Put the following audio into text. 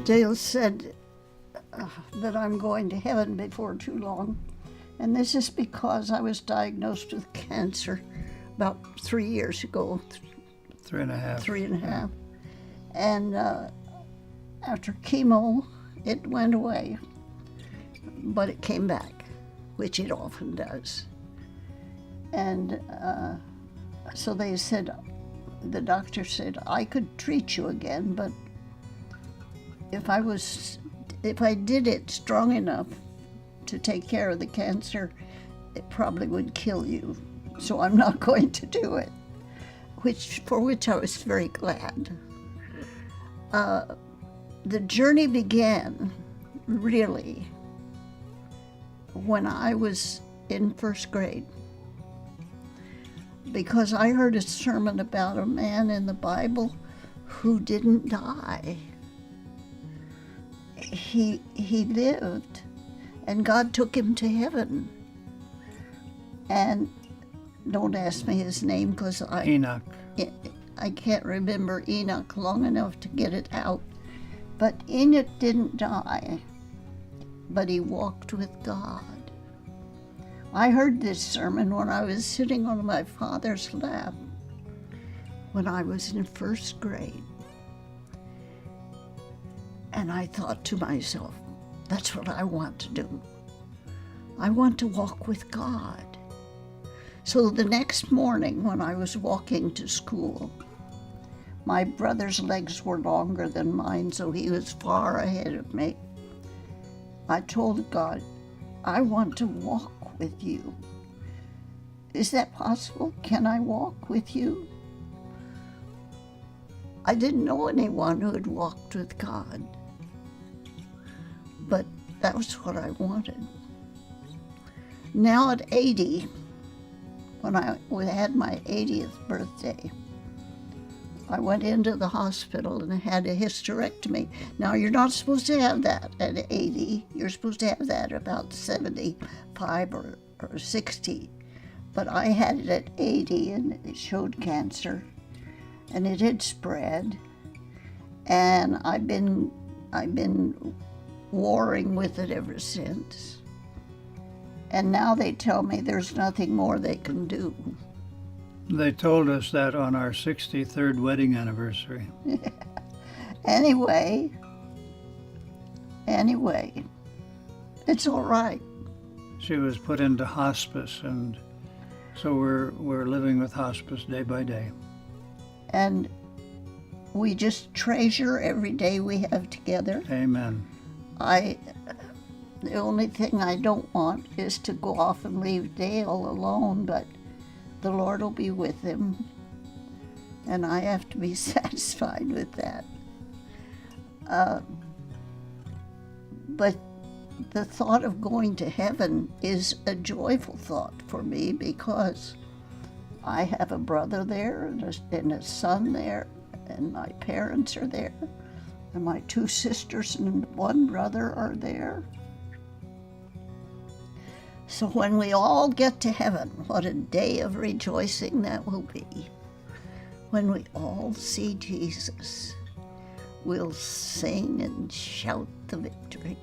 Dale said that I'm going to heaven before too long. And this is because I was diagnosed with cancer about 3 years ago. 3.5. 3.5. And after chemo, it went away. But it came back, which it often does. And so they said, the doctor said, I could treat you again, but if I did it strong enough to take care of the cancer, it probably would kill you. So I'm not going to do it, for which I was very glad. The journey began, really, when I was in first grade, because I heard a sermon about a man in the Bible who didn't die. He lived, and God took him to heaven. And don't ask me his name, because Enoch. I can't remember Enoch long enough to get it out. But Enoch didn't die, but he walked with God. I heard this sermon when I was sitting on my father's lap when I was in first grade. And I thought to myself, that's what I want to do. I want to walk with God. So the next morning when I was walking to school, my brother's legs were longer than mine, so he was far ahead of me. I told God, I want to walk with you. Is that possible? Can I walk with you? I didn't know anyone who had walked with God, but that was what I wanted. Now at 80, when I had my 80th birthday, I went into the hospital and had a hysterectomy. Now, you're not supposed to have that at 80. You're supposed to have that about 75 or 60. But I had it at 80, and it showed cancer, and it had spread. And I've been warring with it ever since. And now they tell me there's nothing more they can do. They told us that on our 63rd wedding anniversary. Anyway, it's all right. She was put into hospice, and so we're living with hospice day by day. And we just treasure every day we have together. Amen. The only thing I don't want is to go off and leave Dale alone, but the Lord will be with him, and I have to be satisfied with that. But the thought of going to heaven is a joyful thought for me, because I have a brother there and a son there, and my parents are there, and my 2 sisters and 1 brother are there. So when we all get to heaven, what a day of rejoicing that will be. When we all see Jesus, we'll sing and shout the victory.